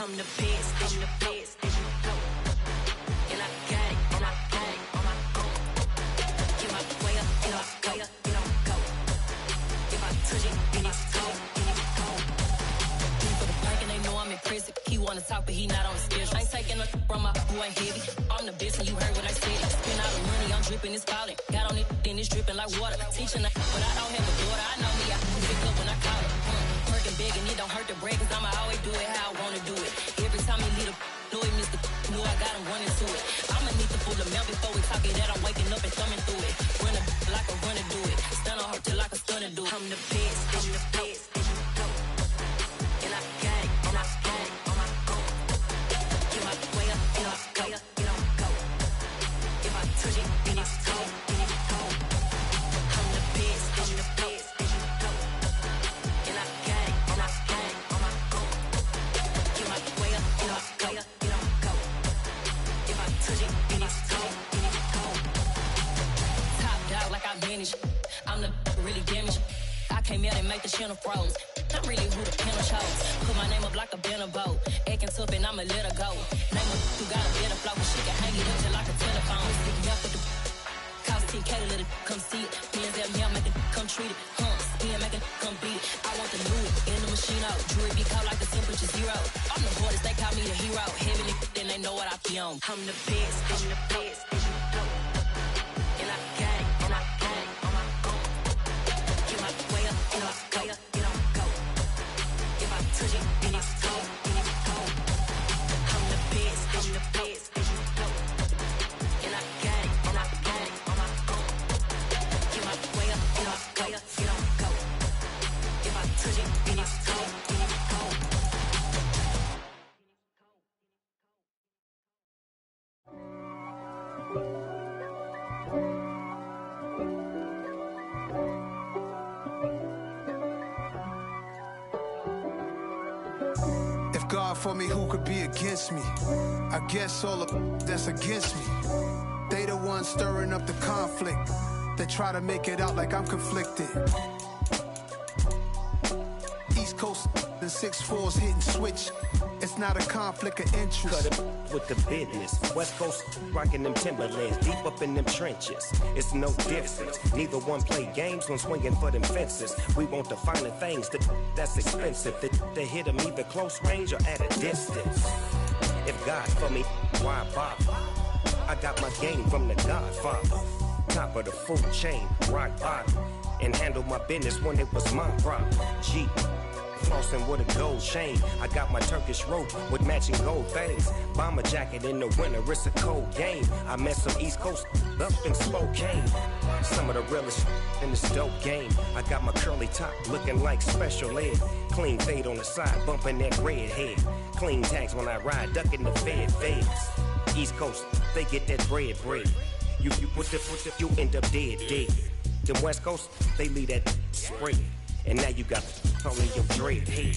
I'm the best, I'm the best, and you know. And I got it, and I got it on my own. Get my way up, get my way up, get on go. If I touch it, then it's cold, then it's cold. For the park and they know I'm in prison. He wanna talk, but he not on the schedule. I ain't taking no from my who ain't heavy. I'm the best, and you heard what I said. Spend all the money, I'm dripping, it's falling. Got on it, then it's dripping like water. Teaching her, but I don't have a daughter. I know me, I can pick up when I call her. Working big and it don't hurt the break, cause I'ma always do it how I wanna do it. Every time he lead a know he missed the know I got him running to it. I'ma need to pull the mouth before we talk it that I'm waking up and thumbing through it. Run a like a runner do it. Stun on her till like a stunner do it. I'm the best, and you know. And I got it, and I got it on my own. Get my way up, get my way up, get on go. If I touch it, then it's cold, then it's cold. I'm the best, and you know. And I got it, and I got it on my own. Get my way up, get my way up, get on go. If I touch it, then it's cold, then it's cold. Top dog like I manage. I'm the really damaged. I came out and make the channel froze. I'm really who the panel chose. Put my name up like a banner boat. Acting tough and I'ma let her go. Name her who got a better flow. She can hang it up just like a telephone. Stick me up with the cost 10K to let it come see it. Hands at me, I make it come treat it. Spin, make it come beat it. I want the new in the machine out. Jewelry be cold like the temperature zero. I'm the hardest, they call me the hero. Heavy nigga, then they know what I be on. I'm the best, and you know. And I got it, and I got it on my own. Get my way up, get my way up, get on go. If I touch it, then it's cold, then it's cold. I'm the best, and you know. And I got it, and I got it on my own. Get my way up, get my way up, get on go. If I touch it, then it's cold, then it's cold. If God for me, who could be against me? I guess all of that's against me. They the ones stirring up the conflict. They try to make it out like I'm conflicted. East Coast, the 6'4's hitting switch. It's not a conflict of interest. Cut it with the business. West Coast rocking them Timberlands, deep up in them trenches. It's no difference. Neither one play games when swinging for them fences. We want the finer things that's expensive. They hit them either close range or at a distance. If God for me, why bother? I got my game from the Godfather. Top of the food chain, rock bottom. And handle my business when it was my problem. G. Flossing with a gold chain. I got my Turkish rope with matching gold things. Bomber jacket in the winter, it's a cold game. I met some East Coast up in Spokane. Some of the realest in this dope game. I got my curly top looking like special ed. Clean fade on the side, bumping that red head. Clean tags when I ride, ducking the feds. East Coast, they get that bread. You you end up dead. Them West Coast, they leave that spread. And now you got only your dread head.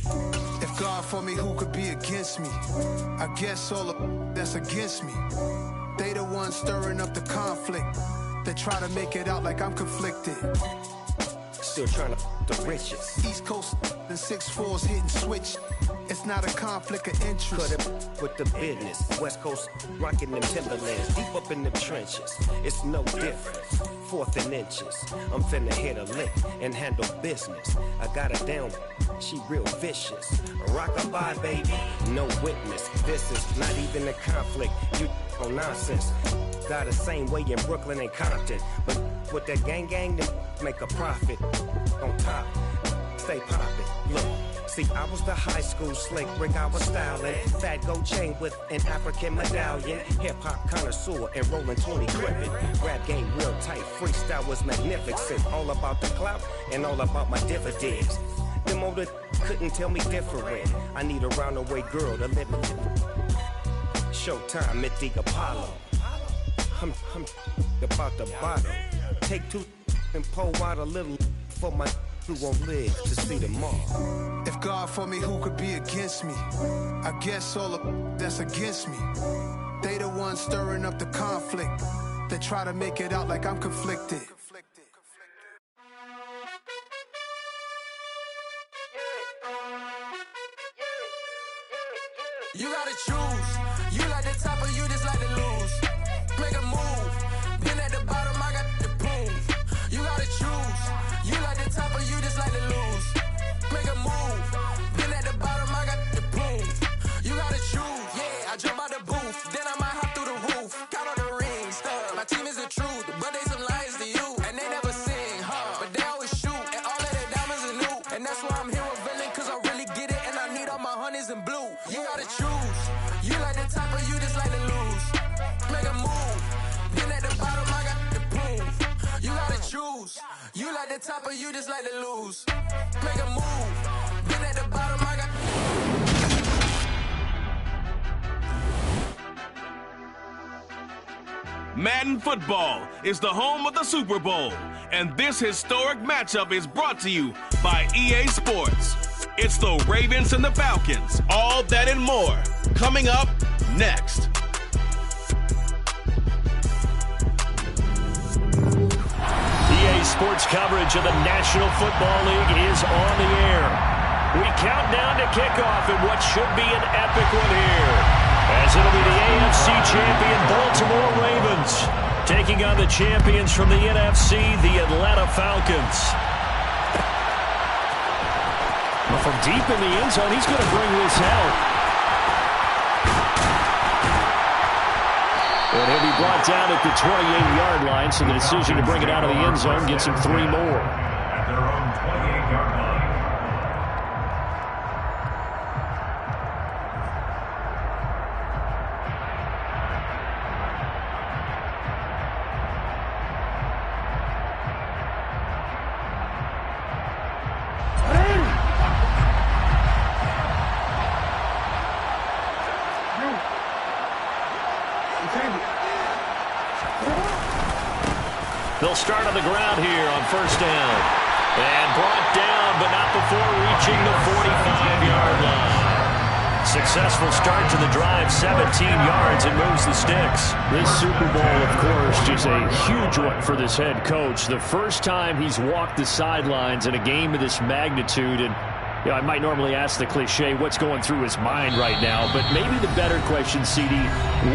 If God for me, who could be against me? I guess all of that's against me. They the ones stirring up the conflict. They try to make it out like I'm conflicted. Still trying to the riches. East Coast, the 6'4's hitting switch. It's not a conflict of interest. Cut it with the business. West Coast rocking them Timberlands, deep up in them trenches. It's no difference. 4th and inches. I'm finna hit a lick and handle business. I got her down, she real vicious. Rock-a-bye, baby, no witness. This is not even a conflict. You on nonsense. Got the same way in Brooklyn and Compton, but with that gang, they make a profit. On top, stay poppin'. Look. See, I was the high school slick Rick, I was styling. Fat gold chain with an African medallion. Hip-hop connoisseur and rolling 20 crippin'. Rap game real tight, freestyle was magnificent. All about the clout and all about my dividends. Them older couldn't tell me different. I need a roundaway girl to live with. Showtime at the Apollo. I'm about the bottom. Take 2 and pour out a little for my who won't live to see tomorrow. If God for me, who could be against me? I guess all of that's against me. They the ones stirring up the conflict. They try to make it out like I'm conflicted. You gotta choose. You like the top or you just like to lose. Make a move. Been at the bottom, I got the proof. You gotta choose. You like the top or you just like to lose. Make a move. Been at the bottom, I got the proof. You gotta choose. Yeah, I jump out the booth. Then I might hop through the roof. Count on the rings. My team is the truth, but they some liars to you. And they never sing, but they always shoot. And all of their diamonds are new. And that's why I'm here revealing, cause I really get it. And I need all my honeys in blue. You gotta choose. You like the top or you just like to lose. Make a move. Then at the bottom, I got the proof. You gotta choose. You like the top or you just like to lose. Make a move. Then at the bottom, I got. Madden Football is the home of the Super Bowl, and this historic matchup is brought to you by EA Sports. It's the Ravens and the Falcons, all that and more, coming up next. EA Sports coverage of the National Football League is on the air. We count down to kickoff in what should be an epic one here, as it'll be the AFC champion Baltimore Ravens taking on the champions from the NFC, the Atlanta Falcons. Well, from deep in the end zone, he's going to bring this out. And he'll be brought down at the 28-yard line, so the decision to bring it out of the end zone gets him 3 more. At their own 28-yard line. They'll start on the ground here on first down. And brought down, but not before reaching the 45-yard line. Successful start to the drive, 17 yards, and moves the sticks. This Super Bowl, of course, just a huge one for this head coach. The first time he's walked the sidelines in a game of this magnitude, and you know, I might normally ask the cliche, what's going through his mind right now? But maybe the better question, CD,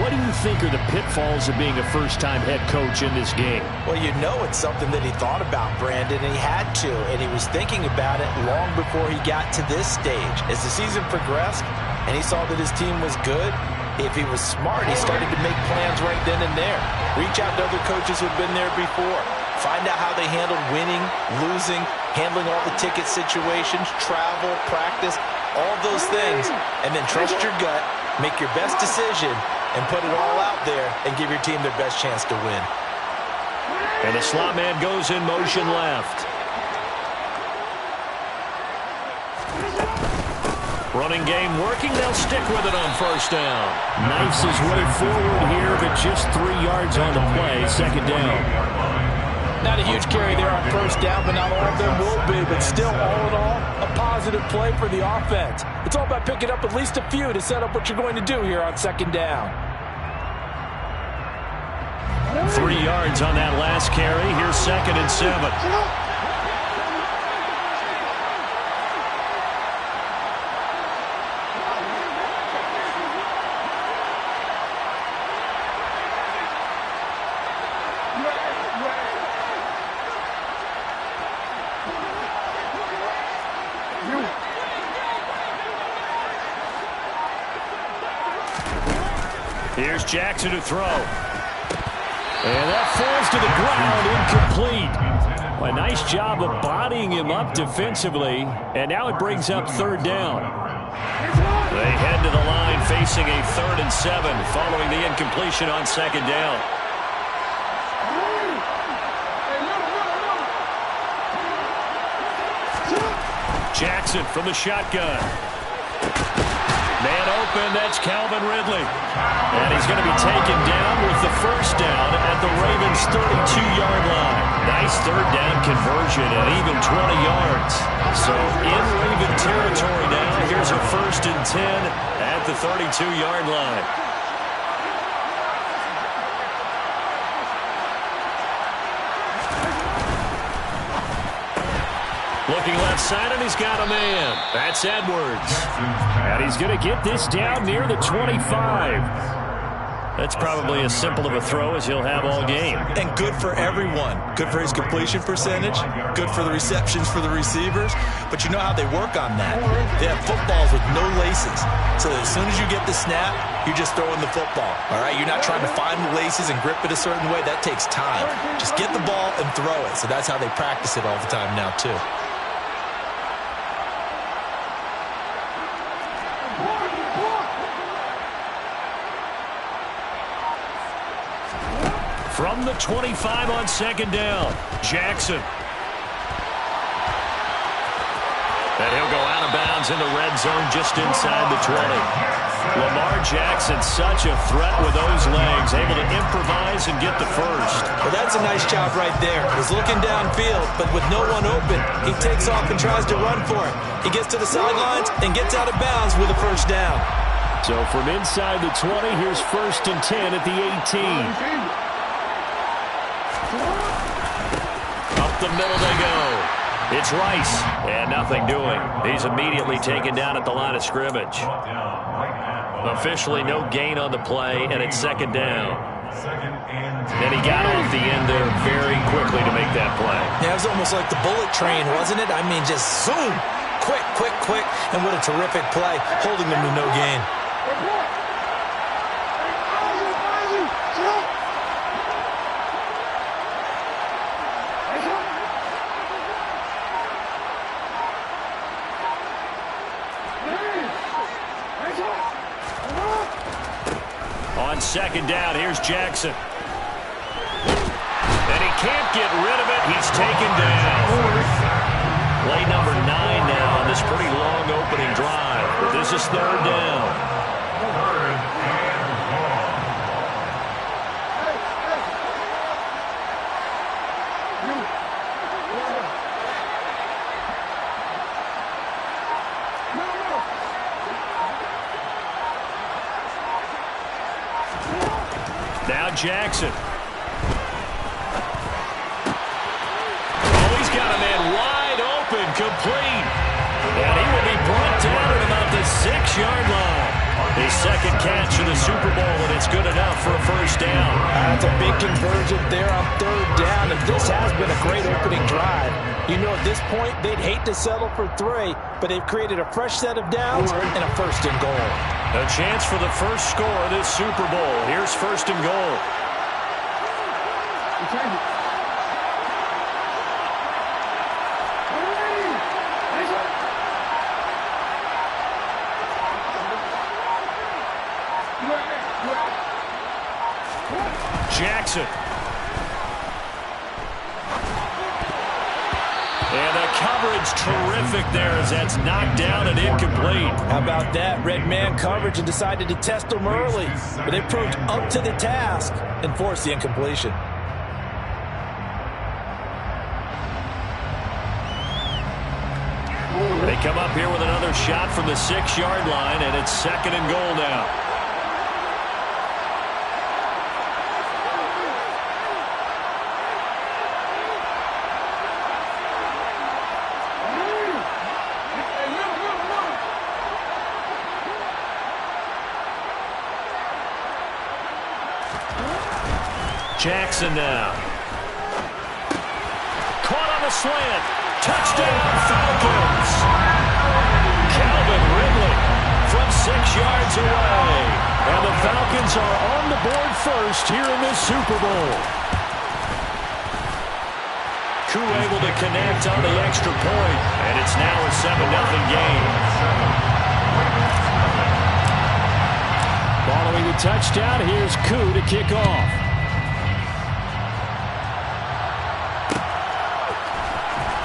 what do you think are the pitfalls of being a first-time head coach in this game? Well, you know it's something that he thought about, Brandon, and he had to. And he was thinking about it long before he got to this stage. As the season progressed and he saw that his team was good, if he was smart, he started to make plans right then and there. Reach out to other coaches who've been there before. Find out how they handled winning, losing, handling all the ticket situations, travel, practice, all those things. And then trust your gut, make your best decision, and put it all out there and give your team their best chance to win. And the slot man goes in motion left. Running game working. They'll stick with it on first down. Knifes his way forward here, but just 3 yards on the play. Second down. Not a huge carry there on first down, but not all of them will be. But still, all in all, a positive play for the offense. It's all about picking up at least a few to set up what you're going to do here on second down. 3 yards on that last carry. Here's 2nd and 7. Here's Jackson to throw. And that falls to the ground, incomplete. A nice job of bodying him up defensively. And now it brings up third down. They head to the line facing a 3rd and 7 following the incompletion on second down. Jackson from the shotgun. Man open, that's Calvin Ridley. And he's going to be taken down with the first down at the Ravens' 32-yard line. Nice third down conversion and even 20 yards. So in Raven territory now, here's a 1st and 10 at the 32-yard line. Looking left side, and he's got a man. That's Edwards. And he's going to get this down near the 25. That's probably as simple of a throw as he'll have all game. And good for everyone. Good for his completion percentage. Good for the receptions for the receivers. But you know how they work on that. They have footballs with no laces. So as soon as you get the snap, you're just throwing the football. All right? You're not trying to find the laces and grip it a certain way. That takes time. Just get the ball and throw it. So that's how they practice it all the time now, too. From the 25 on second down, Jackson. And he'll go out of bounds in the red zone just inside the 20. Lamar Jackson, such a threat with those legs, able to improvise and get the first. Well, that's a nice job right there. He's looking downfield, but with no one open, he takes off and tries to run for it. He gets to the sidelines and gets out of bounds with a first down. So from inside the 20, here's 1st and 10 at the 18. Up the middle they go. It's Rice, and nothing doing. He's immediately taken down at the line of scrimmage. Officially no gain on the play, and it's second down. And he got off the end there very quickly to make that play. Yeah, it was almost like the bullet train, wasn't it? I mean, just zoom. Quick, quick, quick. And what a terrific play, holding them to no gain. On second down, here's Jackson. And he can't get rid of it. He's taken down. Play number 9 now on this pretty long opening drive. But this is third down. Now Jackson. Oh, he's got a man wide open, complete. And he will be brought down at about the 6-yard line. His second catch in the Super Bowl, and it's good enough for a first down. That's a big conversion there on third down, and this has been a great opening drive. You know, at this point, they'd hate to settle for 3, but they've created a fresh set of downs and a first and goal. A chance for the first score of this Super Bowl. Here's first and goal. Jackson. And the coverage terrific there as that's knocked down and incomplete. How about that? Red man coverage and decided to test them early. But they proved up to the task and forced the incompletion. They come up here with another shot from the 6-yard line, and it's second and goal now. Jackson now. Caught on the slant. Touchdown, Falcons. Calvin Ridley from 6 yards away. And the Falcons are on the board first here in this Super Bowl. Koo able to connect on the extra point, and it's now a 7-0 game. Following the touchdown, here's Koo to kick off.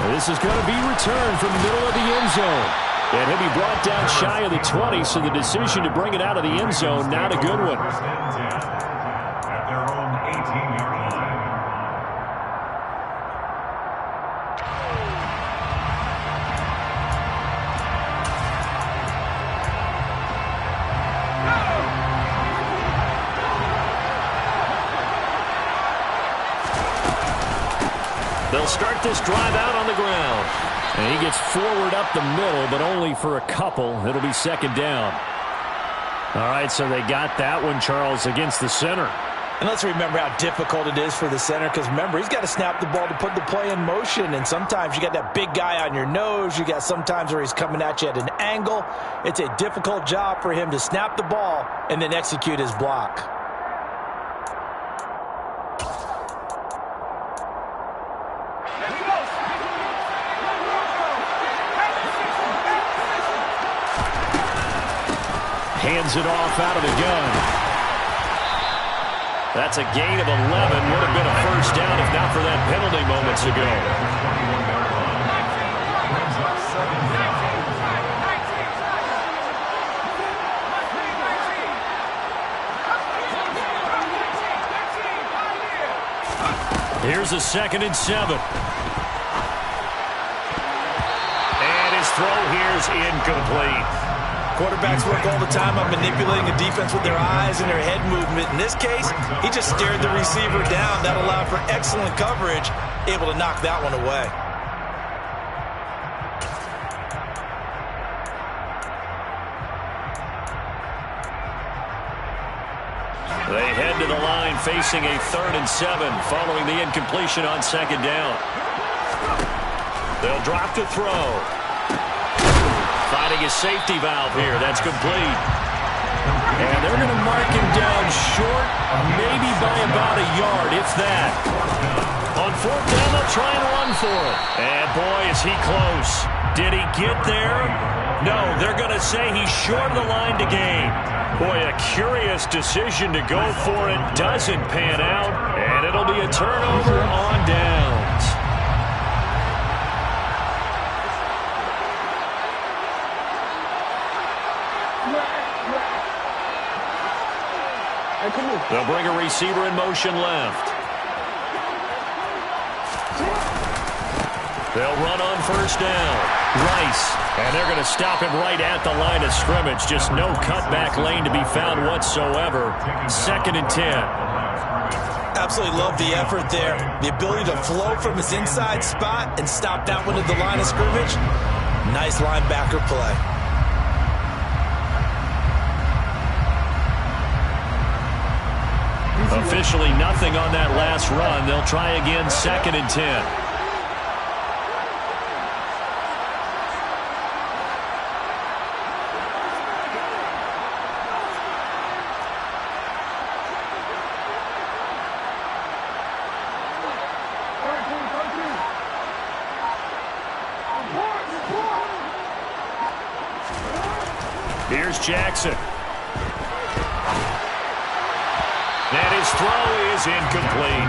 This is going to be returned from the middle of the end zone. And he'll be brought down shy of the 20, so the decision to bring it out of the end zone, not a good one. At their own 18-yard line. They'll start this drive out on the ground. And he gets forward up the middle, but only for a couple. It'll be second down. All right, so they got that one, Charles, against the center. And let's remember how difficult it is for the center, because remember, he's got to snap the ball to put the play in motion, and sometimes you got that big guy on your nose. You got sometimes where he's coming at you at an angle. It's a difficult job for him to snap the ball and then execute his block. Hands it off out of the gun. That's a gain of 11. Would have been a first down if not for that penalty moments ago. Here's a 2nd and 7. And his throw here's incomplete. Quarterbacks work all the time on manipulating a defense with their eyes and their head movement. In this case, he just stared the receiver down. That allowed for excellent coverage, able to knock that one away. They head to the line facing a 3rd and 7 following the incompletion on 2nd down. They'll drop to throw. Finding his safety valve here. That's complete. And they're going to mark him down short, maybe by about a yard, if that. On 4th down, they'll try and run for it. And boy, is he close. Did he get there? No, they're going to say he's short of the line to gain. Boy, a curious decision to go for it. Doesn't pan out, and it'll be a turnover on downs. They'll bring a receiver in motion left. They'll run on 1st down. Rice. And they're going to stop him right at the line of scrimmage. Just no cutback lane to be found whatsoever. 2nd and 10. Absolutely love the effort there. The ability to flow from his inside spot and stop that one at the line of scrimmage. Nice linebacker play. Officially nothing on that last run. They'll try again, 2nd and 10. Here's Jackson. And his throw is incomplete.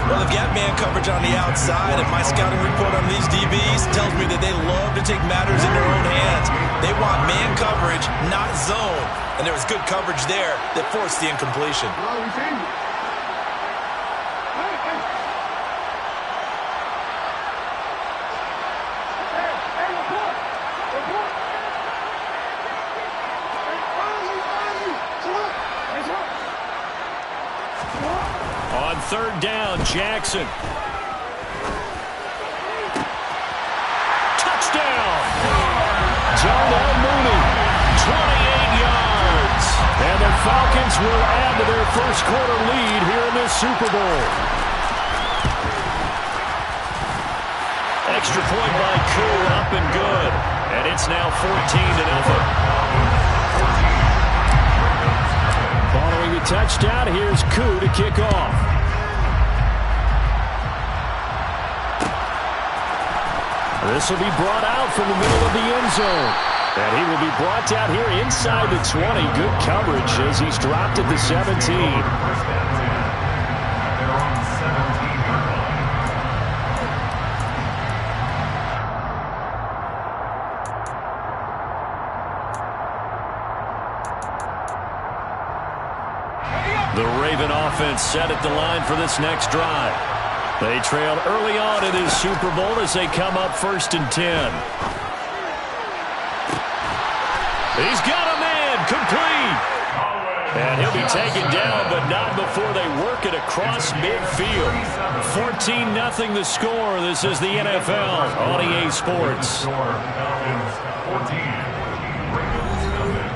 Well, they've got man coverage on the outside, and my scouting report on these DBs tells me that they love to take matters in their own hands. They want man coverage, not zone. And there was good coverage there that forced the incompletion. On 3rd down, Jackson. Touchdown! Darnell Mooney, 28 yards. And the Falcons will add to their first quarter lead here in this Super Bowl. Extra point by Koo, up and good. And it's now 14-0. Following the touchdown, here's Koo to kick off. This will be brought out from the middle of the end zone. And he will be brought out here inside the 20. Good coverage as he's dropped at the 17. The Raven offense set at the line for this next drive. They trailed early on in this Super Bowl as they come up 1st and 10. He's got a man, complete. And he'll be taken down, but not before they work it across midfield. 14-0 the score. This is the NFL on EA Sports. Falcons 14, Ravens nothing.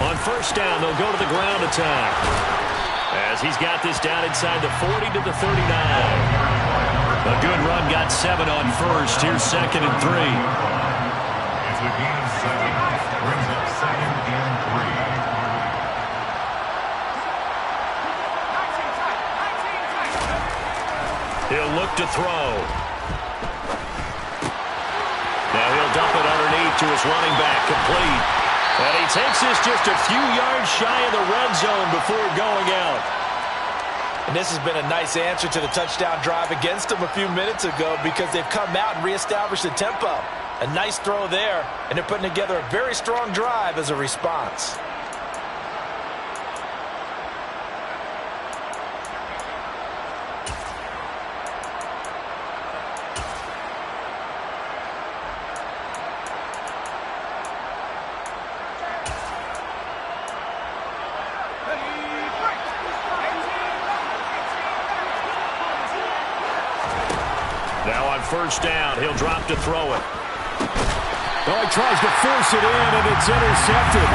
On first down, they'll go to the ground attack. As he's got this down inside the 40 to the 39. A good run got 7 on first. Here's 2nd and 3. It's a gain of 7. Brings up 2nd and 3. He'll look to throw. Now he'll dump it underneath to his running back, complete. And he takes this just a few yards shy of the red zone before going out. And this has been a nice answer to the touchdown drive against them a few minutes ago because they've come out and reestablished the tempo. A nice throw there, and they're putting together a very strong drive as a response. Now on first down, he'll drop to throw it. Oh, he tries to force it in, and it's intercepted.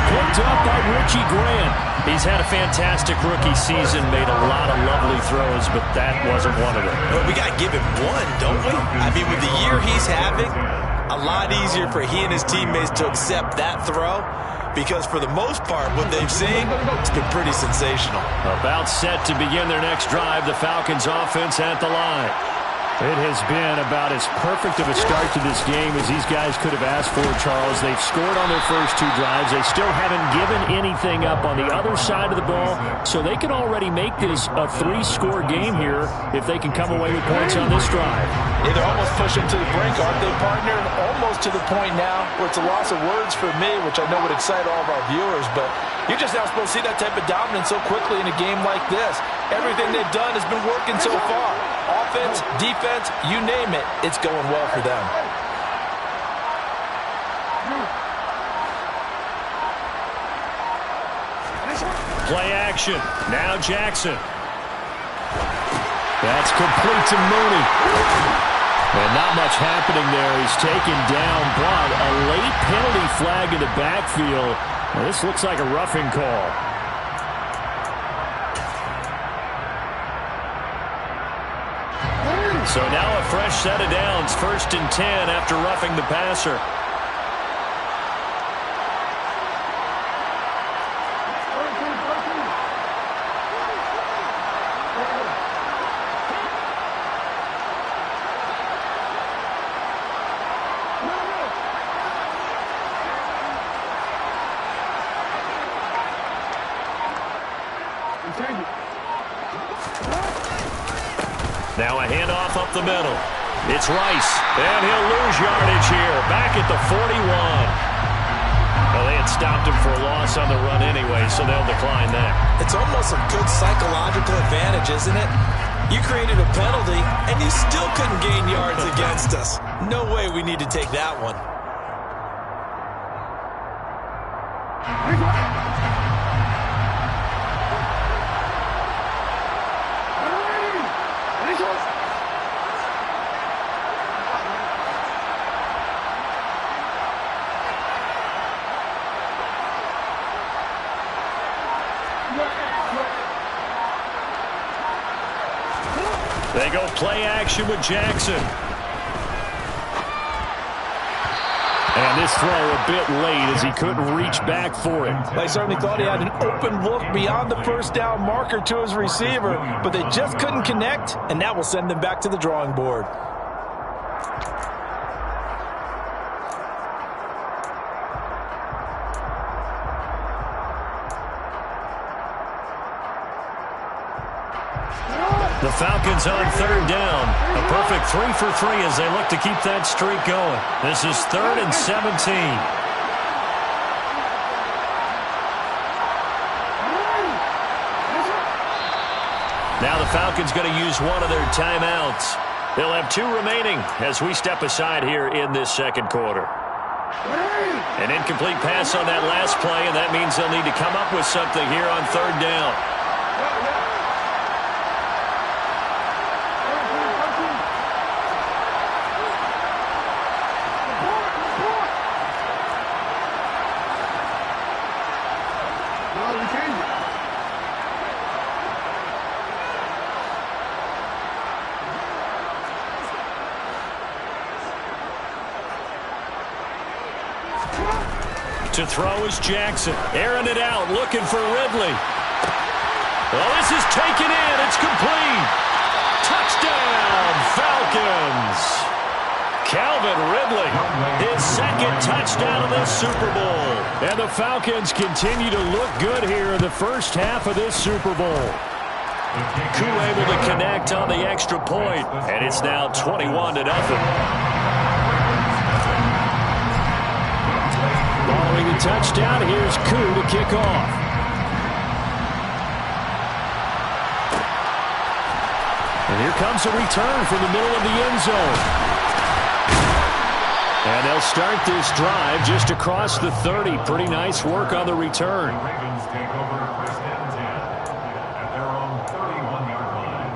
Picked up by Richie Grant. He's had a fantastic rookie season, made a lot of lovely throws, but that wasn't one of them. Well, we got to give him one, don't we? I mean, with the year he's having, a lot easier for he and his teammates to accept that throw because for the most part, what they've seen, it's been pretty sensational. About set to begin their next drive, the Falcons offense at the line. It has been about as perfect of a start to this game as these guys could have asked for, Charles. They've scored on their first 2 drives. They still haven't given anything up on the other side of the ball, so they can already make this a 3-score game here if they can come away with points on this drive. Yeah, they're almost pushing to the brink, aren't they, partner? Almost to the point now where it's a loss of words for me, which I know would excite all of our viewers, but you're just not supposed to see that type of dominance so quickly in a game like this. Everything they've done has been working so far. Offense, defense, you name it, it's going well for them. Play action. Now Jackson. That's complete to Mooney. And not much happening there. He's taken down, but a late penalty flag in the backfield. Now, this looks like a roughing call. So now a fresh set of downs. 1st and 10 after roughing the passer. Now a handoff up the middle. It's Rice, and he'll lose yardage here. Back at the 41. Well, they had stopped him for a loss on the run anyway, so they'll decline that. It's almost a good psychological advantage, isn't it? You created a penalty, and you still couldn't gain yards against us. No way we need to take that one. They go play action with Jackson. And this throw a bit late as he couldn't reach back for it. They certainly thought he had an open look beyond the first down marker to his receiver, but they just couldn't connect, and that will send them back to the drawing board. The Falcons on third down. A perfect 3 for 3 as they look to keep that streak going. This is 3rd and 17. Now the Falcons going to use one of their timeouts. They'll have 2 remaining as we step aside here in this second quarter. An incomplete pass on that last play, and that means they'll need to come up with something here on third down. To throw is Jackson. Airing it out, looking for Ridley. Well, this is taken in. It's complete. Touchdown, Falcons. Calvin Ridley, his second touchdown of this Super Bowl. And the Falcons continue to look good here in the first half of this Super Bowl. Koo able to connect on the extra point, and it's now 21-0. Following the touchdown, here's Koo to kick off. And here comes a return from the middle of the end zone. And they'll start this drive just across the 30. Pretty nice work on the return. The Ravens take over first and 10 at their own 31-yard line.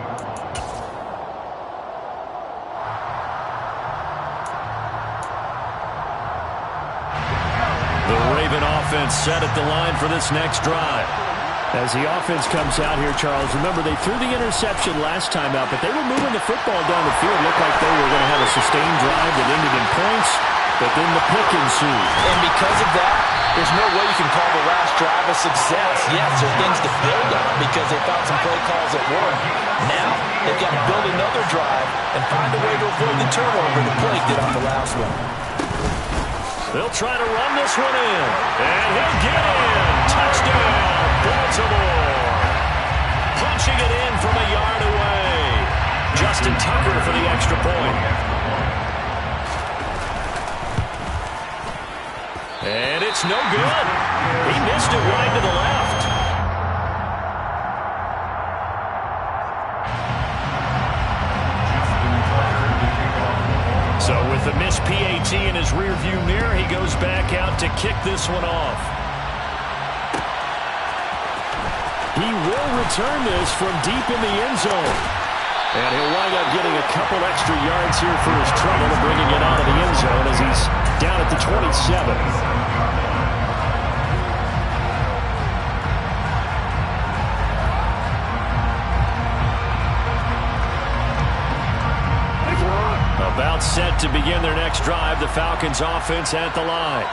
The Raven offense set at the line for this next drive. As the offense comes out here, Charles, remember they threw the interception last time out, but they were moving the football down the field. Looked like they were going to have a sustained drive that ended in points, but then the pick ensued. And because of that, there's no way you can call the last drive a success. Yes, there are things to build on because they found some play calls that work. Now, they've got to build another drive and find a way to avoid the turnover the play did on the last one. They'll try to run this one in, and he'll get in. Touchdown, Baltimore. Punching it in from a yard away. Justin Tucker for the extra point. And it's no good. He missed it wide to the left. So with the missed PAT in his rearview mirror, he goes back out to kick this one off. He will return this from deep in the end zone. And he'll wind up getting a couple extra yards here for his trouble and bringing it out of the end zone as he's down at the 27. About set to begin their next drive, the Falcons offense at the line.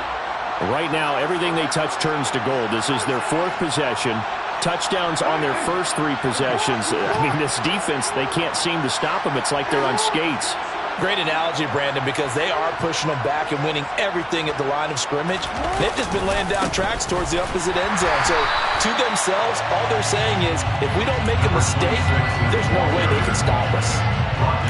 Right now, everything they touch turns to gold. This is their 4th possession. Touchdowns on their first 3 possessions. I mean, this defense, they can't seem to stop them. It's like they're on skates. Great analogy, Brandon, because they are pushing them back and winning everything at the line of scrimmage. They've just been laying down tracks towards the opposite end zone. So, to themselves, all they're saying is, if we don't make a mistake, there's no way they can stop us.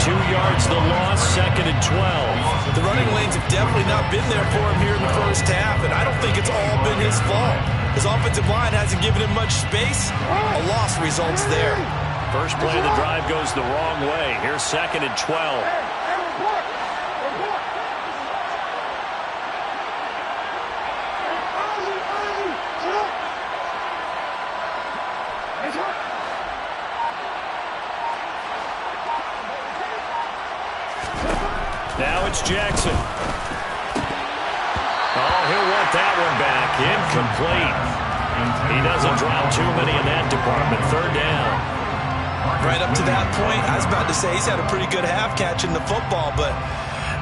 2 yards the loss, 2nd and 12. The running lanes have definitely not been there for him here in the first half, and I don't think it's all been his fault. His offensive line hasn't given him much space. A loss results there. First play of the drive goes the wrong way. Here's 2nd and 12. Now it's Jackson. Oh, he'll want that one back. Incomplete. He doesn't drop too many in that department. 3rd down. Right up to that point, I was about to say he's had a pretty good half catching the football, but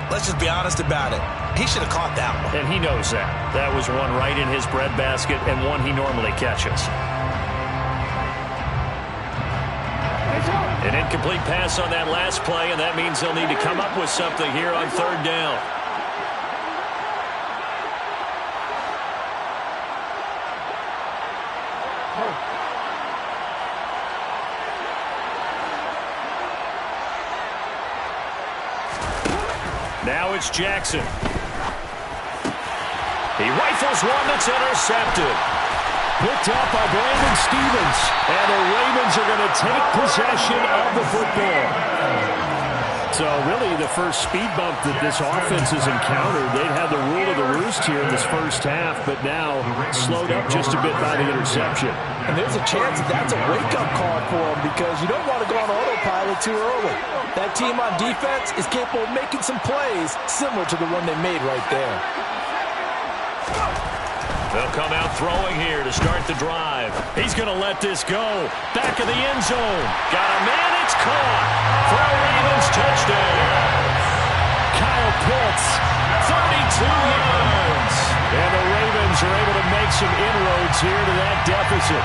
let's just be honest about it. He should have caught that one. And he knows that. That was one right in his breadbasket and one he normally catches. An incomplete pass on that last play, and that means they'll need to come up with something here on 3rd down. Now it's Jackson. He rifles one that's intercepted. Picked up by Brandon Stevens. And the Ravens are going to take possession of the football. So really the first speed bump that this offense has encountered. They'd had the rule of the roost here in this first half, but now slowed up just a bit by the interception. And there's a chance that that's a wake-up call for them because you don't want to go on autopilot too early. That team on defense is capable of making some plays similar to the one they made right there. They'll come out throwing here to start the drive. He's going to let this go. Back of the end zone. Got a man. It's caught for a Ravens touchdown. Kyle Pitts, 32 yards. And the Ravens are able to make some inroads here to that deficit.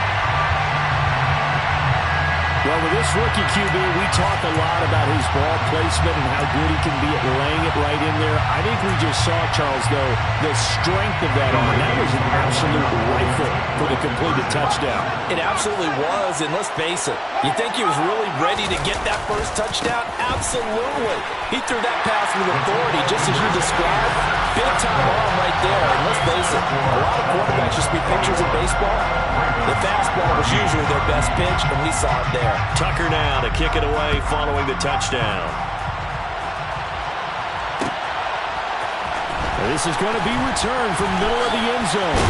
Well, with this rookie QB, we talk a lot about his ball placement and how good he can be at laying it right in there. I think we just saw, Charles, though, the strength of that arm. That was an absolute rifle for the completed touchdown. It absolutely was, and let's face it, you think he was really ready to get that first touchdown? Absolutely. He threw that pass with authority, just as you described. Big-time arm right there, and let's face it, a lot of quarterbacks just be pitchers in baseball. The fastball was usually their best pitch, and we saw it there. Tucker now to kick it away following the touchdown. This is going to be returned from middle of the end zone.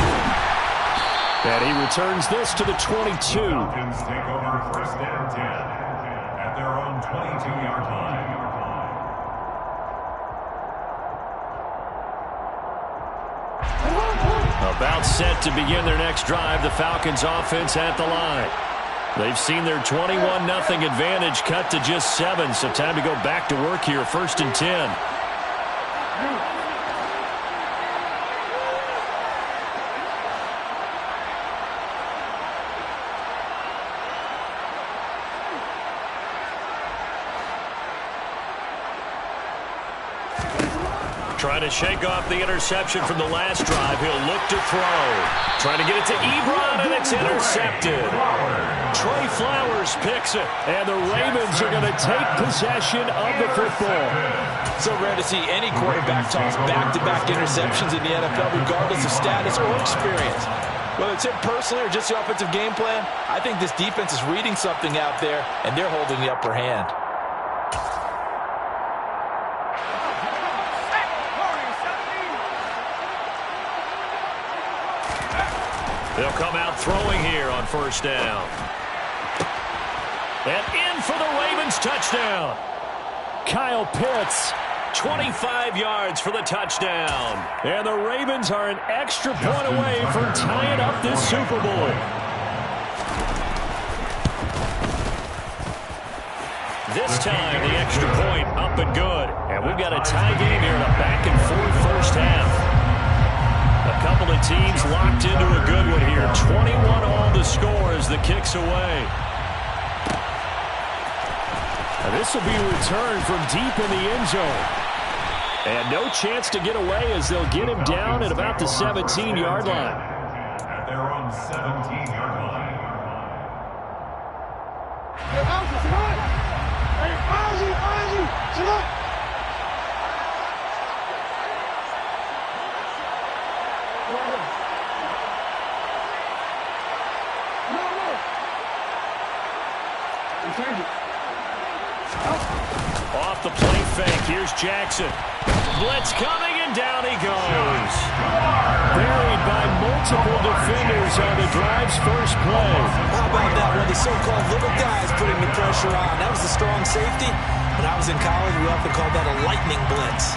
And he returns this to the 22. Falcons take over first and 10 at their own 22-yard line. About set to begin their next drive, the Falcons offense at the line. They've seen their 21-0 advantage cut to just 7, so time to go back to work here, first and 10. Trying to shake off the interception from the last drive. He'll look to throw. Trying to get it to Ebron, and it's intercepted. Trey Flowers picks it, and the Ravens are going to take possession of the football. So rare to see any quarterback toss back-to-back interceptions in the NFL, regardless of status or experience. Whether it's him personally or just the offensive game plan, I think this defense is reading something out there, and they're holding the upper hand. They'll come out throwing here on first down. And in for the Ravens touchdown. Kyle Pitts, 25 yards for the touchdown. And the Ravens are an extra point away from tying up this Super Bowl. This time, the extra point up and good. And we've got a tie game here in a back-and-forth first half. A couple of teams locked into a good one here. 21-all the score as the kick's away. And this will be returned from deep in the end zone. And no chance to get away as they'll get him down at about the 17-yard line. At their own 17-yard line. Off the play fake, here's Jackson. Blitz coming, and down he goes. Buried by multiple defenders on the drive's first play. How about that? One of the so-called little guys putting the pressure on. That was a strong safety. When I was in college, we often called that a lightning blitz.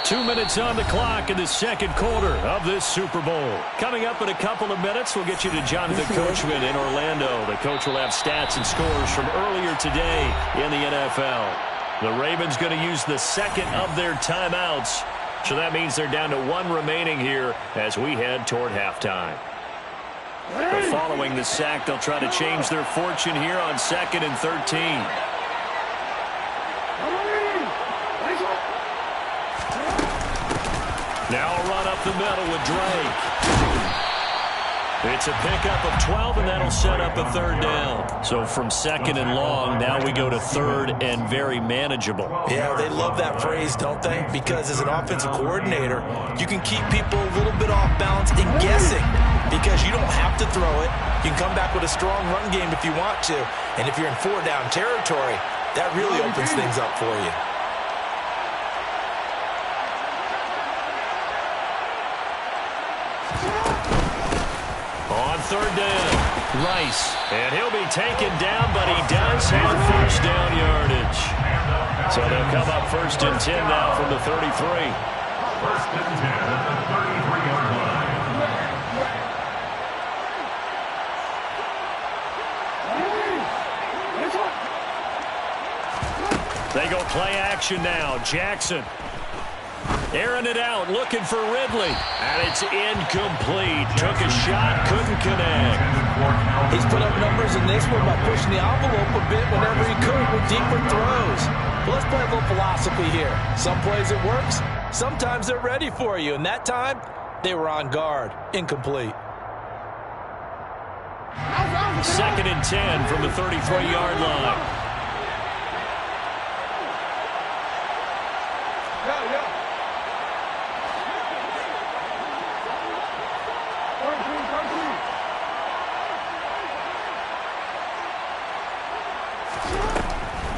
2 minutes on the clock in the second quarter of this Super Bowl. Coming up in a couple of minutes, we'll get you to Jonathan Coachman in Orlando. The coach will have stats and scores from earlier today in the NFL. The Ravens going to use the second of their timeouts, so that means they're down to 1 remaining here as we head toward halftime. But following the sack, they'll try to change their fortune here on 2nd and 13. Now a run up the middle with Drake. It's a pickup of 12, and that'll set up a third down. So from second and long, now we go to third and very manageable. Yeah, they love that phrase, don't they? Because as an offensive coordinator, you can keep people a little bit off balance and guessing because you don't have to throw it. You can come back with a strong run game if you want to. And if you're in four-down territory, that really opens things up for you. On third down, Rice. And he'll be taken down, but he does have first down yardage. So they'll come up first and 10 now from the 33. First and 10 at the 33-yard line. They go play action now. Jackson airing it out, looking for Ridley. And it's incomplete. Took a shot, couldn't connect. He's put up numbers in this one by pushing the envelope a bit whenever he could with deeper throws. But let's play a little philosophy here. Some plays it works, sometimes they're ready for you. And that time, they were on guard. Incomplete. Second and 10 from the 33-yard line.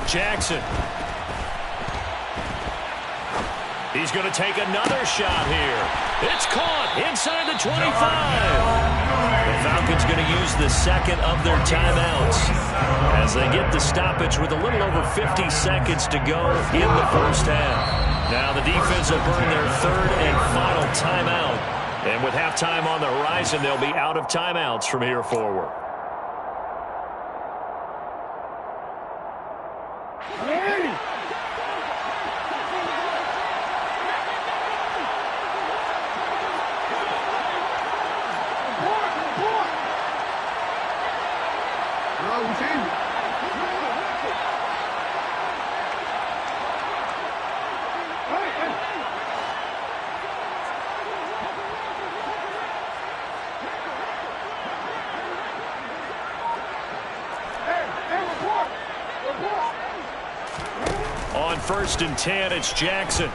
Jackson. He's going to take another shot here. It's caught inside the 25. The Falcons going to use the second of their timeouts as they get the stoppage with a little over 50 seconds to go in the first half. Now the defense will burn their third and final timeout. And with halftime on the horizon, they'll be out of timeouts from here forward. On first and 10, it's Jackson.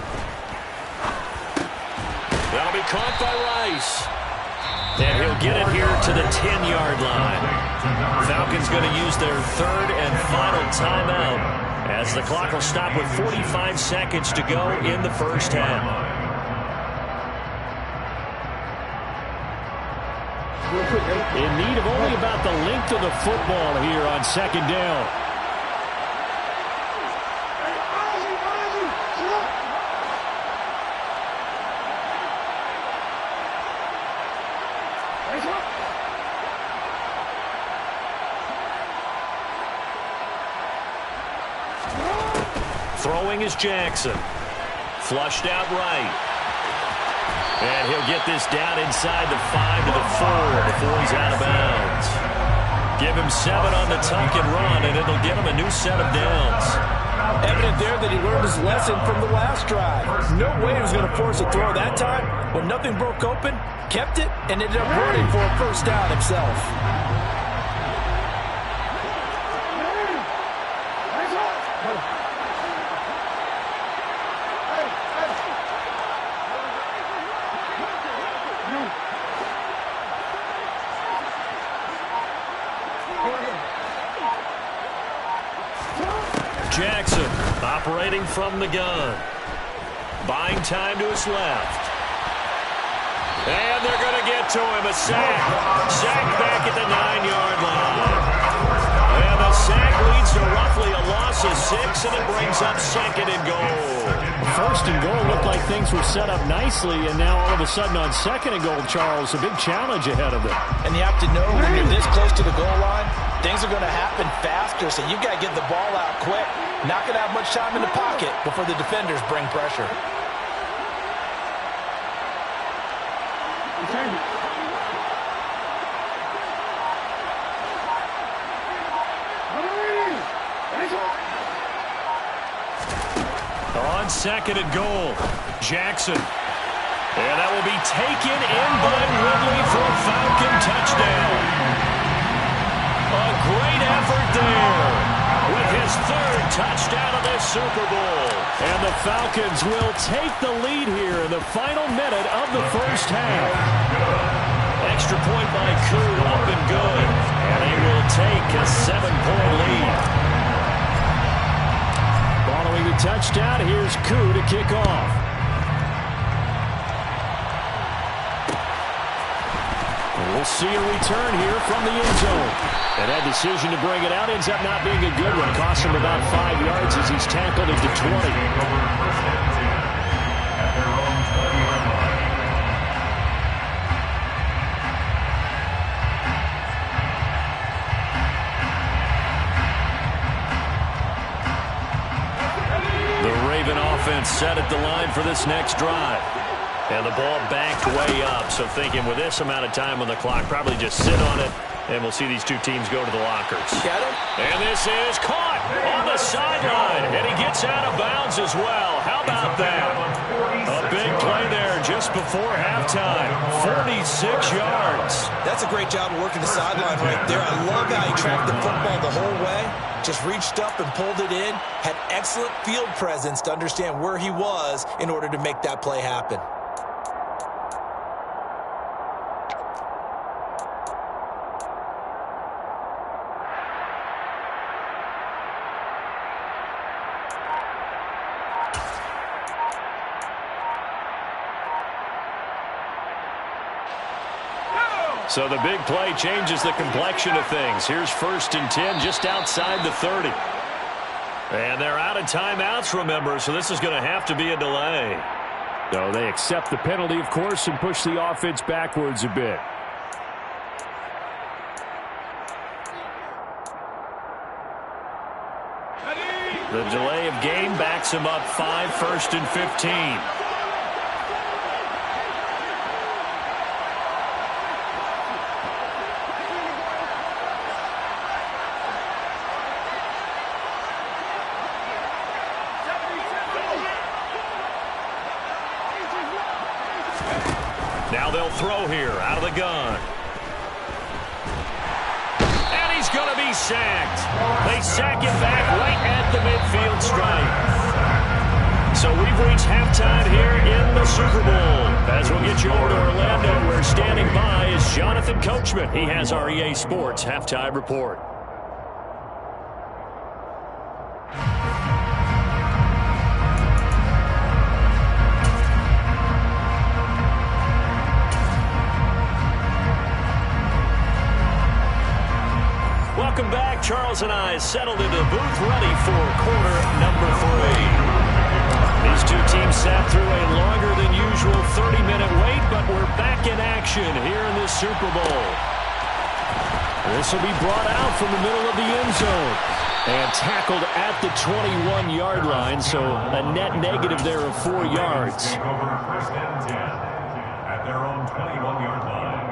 That'll be caught by Rice. And he'll get it here to the 10-yard line. Falcons going to use their third and final timeout as the clock will stop with 45 seconds to go in the first half. In need of only about the length of the football here on second down. Throwing is Jackson. Flushed out right. And he'll get this down inside the 5 to the 4 before he's out of bounds. Give him 7 on the tuck and run, and it'll get him a new set of downs. Evident there that he learned his lesson from the last drive. No way he was going to force a throw that time. When nothing broke open, kept it, and ended up running for a first down himself. Jackson operating from the gun. Buying time to his left. And they're going to get to him. A sack. Sack back at the 9-yard line. And the sack leads to roughly a loss of 6, and it brings up second and goal. First and goal looked like things were set up nicely, and now all of a sudden on second and goal, Charles, a big challenge ahead of them. And you have to know when you're this close to the goal line, things are going to happen faster, so you've got to get the ball out quick. Not going to have much time in the pocket before the defenders bring pressure. On second and goal, Jackson. And that will be taken in by Ridley for a Falcon touchdown. A great effort there with his third touchdown of this Super Bowl. And the Falcons will take the lead here in the final minute of the first half. Extra point by Koo, up and good. And they will take a 7-point lead. Following the touchdown, here's Koo to kick off. We'll see a return here from the end zone. And that decision to bring it out ends up not being a good one. Costs him about 5 yards as he's tackled at the 20. Set at the line for this next drive. And the ball backed way up. So thinking with this amount of time on the clock, probably just sit on it. And we'll see these two teams go to the lockers. Got him. And this is caught on the sideline. And he gets out of bounds as well. How about that? A big play there just before halftime. 46 yards. That's a great job of working the sideline right there. I love how he tracked the football the whole way. Just reached up and pulled it in. Had excellent field presence to understand where he was in order to make that play happen. So the big play changes the complexion of things. Here's 1st and 10 just outside the 30. And they're out of timeouts, remember, so this is going to have to be a delay. So they accept the penalty, of course, and push the offense backwards a bit. The delay of game backs him up 5, 1st and 15. Now they'll throw here out of the gun. And he's going to be sacked. They sack him back right at the midfield stripe. So we've reached halftime here in the Super Bowl. As we'll get you over to Orlando, where standing by is Jonathan Coachman. He has our EA Sports halftime report. Welcome back. Charles and I settled into the booth, ready for quarter number 3. These two teams sat through a longer than usual 30-minute wait, but we're back in action here in this Super Bowl. This will be brought out from the middle of the end zone and tackled at the 21-yard line, so a net negative there of 4 yards. Take over 1st and 10 at their own 21-yard line.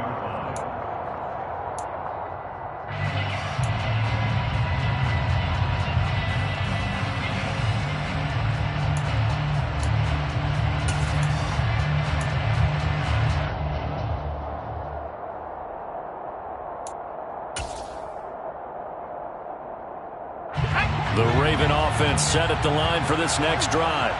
The Raven offense set at the line for this next drive.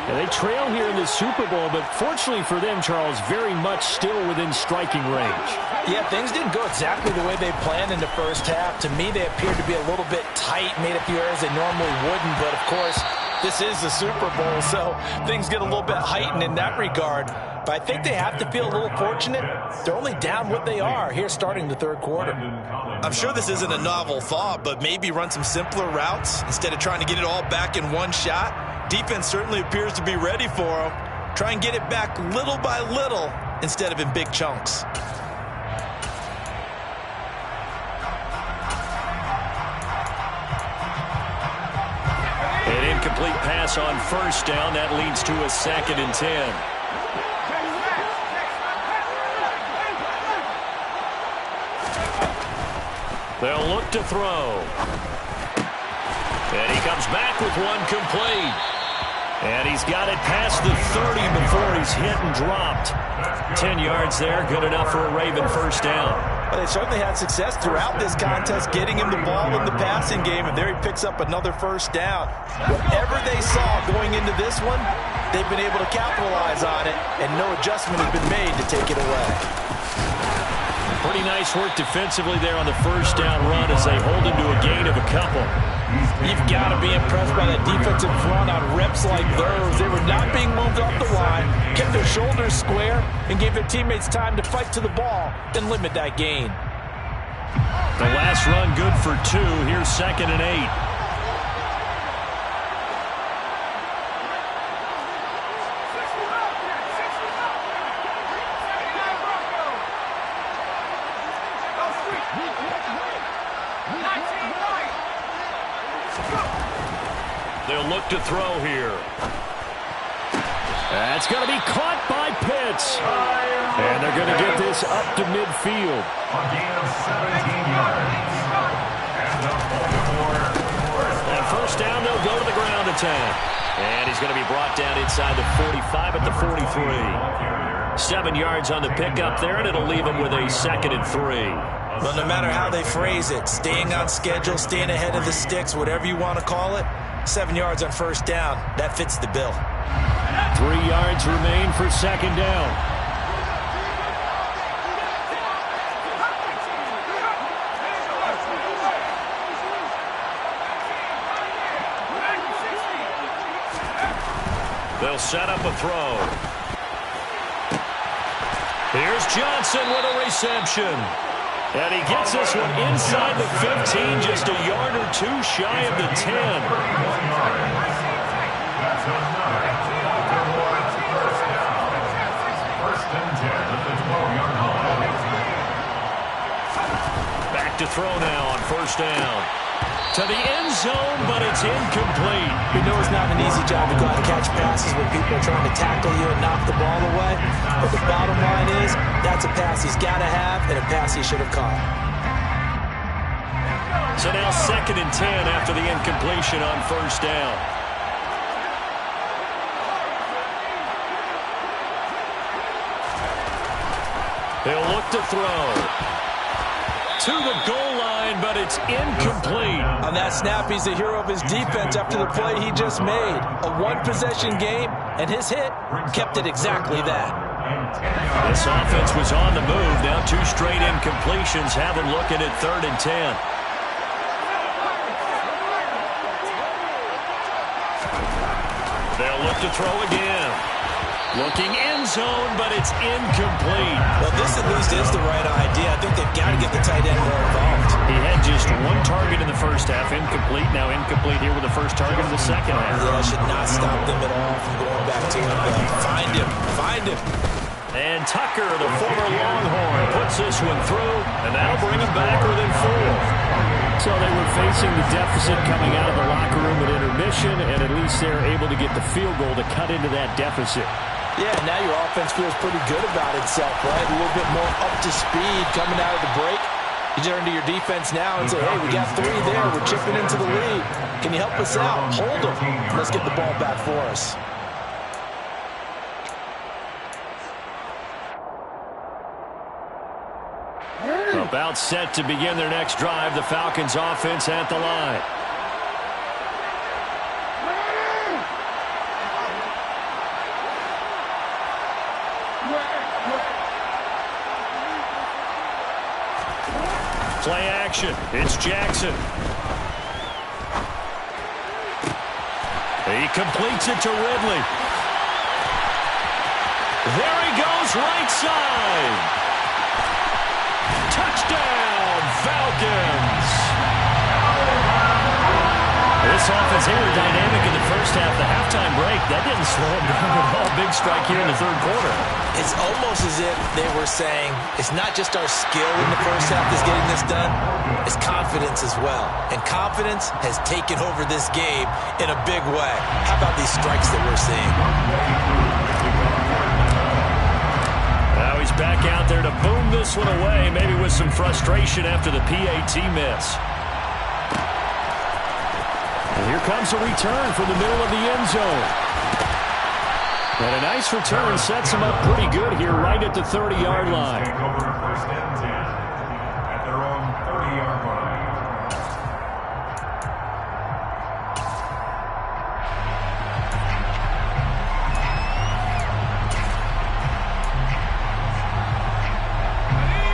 And they trail here in the Super Bowl, but fortunately for them, Charles, very much still within striking range. Yeah, things didn't go exactly the way they planned in the first half. To me, they appeared to be a little bit tight, made a few errors they normally wouldn't. But, of course, this is the Super Bowl, so things get a little bit heightened in that regard. But I think they have to feel a little fortunate. They're only down what they are here starting the third quarter. I'm sure this isn't a novel thought, but maybe run some simpler routes instead of trying to get it all back in one shot. Defense certainly appears to be ready for them. Try and get it back little by little instead of in big chunks. An incomplete pass on 1st down. That leads to a 2nd and 10. They'll look to throw. And he comes back with one complete. And he's got it past the 30 before he's hit and dropped. 10 yards there, good enough for a Raven first down. Well, they certainly had success throughout this contest getting him the ball in the passing game, and there he picks up another first down. Whatever they saw going into this one, they've been able to capitalize on it, and no adjustment has been made to take it away. Pretty nice work defensively there on the first down run as they hold him to a gain of a couple. You've got to be impressed by that defensive front on reps like those. They were not being moved off the line, kept their shoulders square, and gave their teammates time to fight to the ball and limit that gain. The last run good for 2. Here's 2nd and 8. They'll look to throw here. That's going to be caught by Pitts. And they're going to get this up to midfield. A gain of 17 yards. On first down, they'll go to the ground attack. And he's going to be brought down inside the 45 at the 43. 7 yards on the pickup there, and it'll leave him with a 2nd and 3. Well, no matter how they phrase it, staying on schedule, staying ahead of the sticks, whatever you want to call it, 7 yards on first down, that fits the bill. 3 yards remain for 2nd down. They'll set up a throw. Here's Johnson with a reception. And he gets this one inside the 15, just a yard or 2 shy of the 10. Back to throw now on first down. To the end zone, but it's incomplete. We know it's not an easy job to go out and catch passes when people are trying to tackle you and knock the ball away. But the bottom line is, that's a pass he's got to have and a pass he should have caught. So now 2nd and 10 after the incompletion on first down. He'll look to throw. To the goal line, but it's incomplete. On that snap, he's the hero of his defense after the play he just made. A one-possession game, and his hit kept it exactly that. This offense was on the move. Now 2 straight incompletions have him looking at 3rd and 10. They'll look to throw again. Looking end zone, but it's incomplete. Well, this at least is the right idea. I think they've got to get the tight end more involved. He had just 1 target in the first half, incomplete. Now incomplete here with the first target in the second half. Yeah, should not stop them at all from going back to him. Find him. Find him. And Tucker, the former Longhorn, puts this one through, and that'll bring him back within 4. So they were facing the deficit coming out of the locker room at intermission, and at least they're able to get the field goal to cut into that deficit. Yeah, now your offense feels pretty good about itself, right? A little bit more up to speed coming out of the break. You turn to your defense now and say, hey, we got 3 there. We're chipping into the lead. Can you help us out? Hold them. Let's get the ball back for us. About set to begin their next drive. The Falcons offense at the line. Play action. It's Jackson. He completes it to Ridley. There he goes, right side. Touchdown, Falcons. This offense, they were dynamic in the first half. The halftime break, that didn't slow them down at all. Big strike here in the 3rd quarter. It's almost as if they were saying, it's not just our skill in the first half that's getting this done, it's confidence as well. And confidence has taken over this game in a big way. How about these strikes that we're seeing? Now he's back out there to boom this one away, maybe with some frustration after the PAT miss. And here comes a return from the middle of the end zone. And a nice return sets him up pretty good here right at the 30-yard line. Take over first and 10 at their own 30-yard line.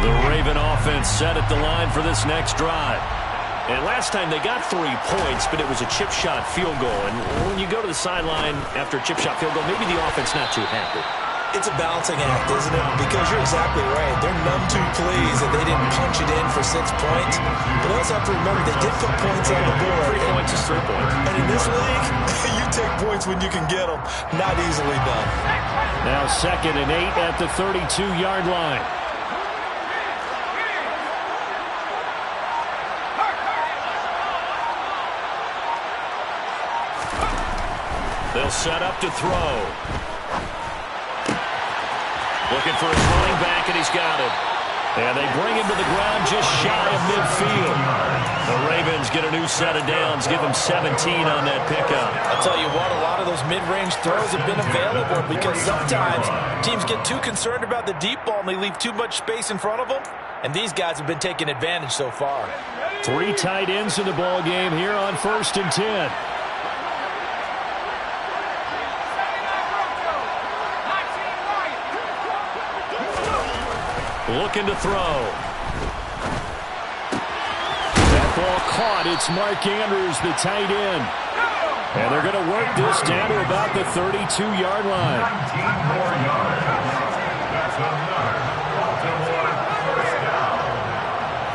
The Raven offense set at the line for this next drive. And last time they got 3 points, but it was a chip shot field goal. And when you go to the sideline after a chip shot field goal, maybe the offense not too happy. It's a balancing act, isn't it? Because you're exactly right. They're none too pleased that they didn't punch it in for 6 points. But also have to remember they did put points on the board. 3 points is 3 points. And in this league, you take points when you can get them. Not easily done. Now 2nd and 8 at the 32-yard line. They'll set up to throw. Looking for his running back, and he's got it. And they bring him to the ground just shy of midfield. The Ravens get a new set of downs, give him 17 on that pickup. I'll tell you what, a lot of those mid-range throws have been available because sometimes teams get too concerned about the deep ball and they leave too much space in front of them. And these guys have been taking advantage so far. 3 tight ends in the ball game here on 1st and 10. Looking to throw. That ball caught. It's Mark Andrews, the tight end. And they're going to work this down to about the 32-yard line. 19 more yards. That's another Baltimore first down.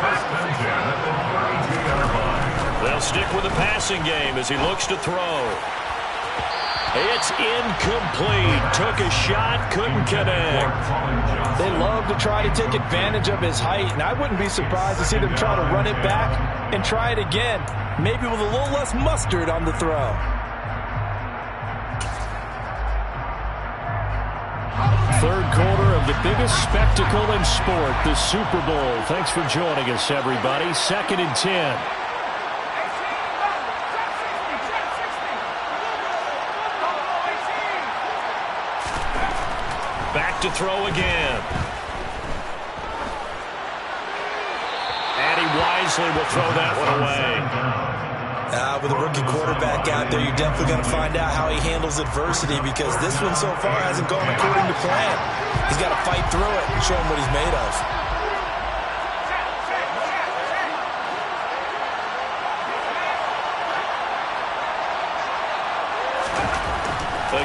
First and 10 at the 32-yard line. They'll stick with the passing game as he looks to throw. It's incomplete. Took a shot, couldn't connect. They love to try to take advantage of his height, and I wouldn't be surprised to see them try to run it back and try it again, maybe with a little less mustard on the throw. Third quarter of the biggest spectacle in sport, the Super Bowl. Thanks for joining us, everybody. 2nd and 10. Back to throw again. And he wisely will throw that one away. With a rookie quarterback out there, you're definitely going to find out how he handles adversity because this one so far hasn't gone according to plan. He's got to fight through it and show him what he's made of.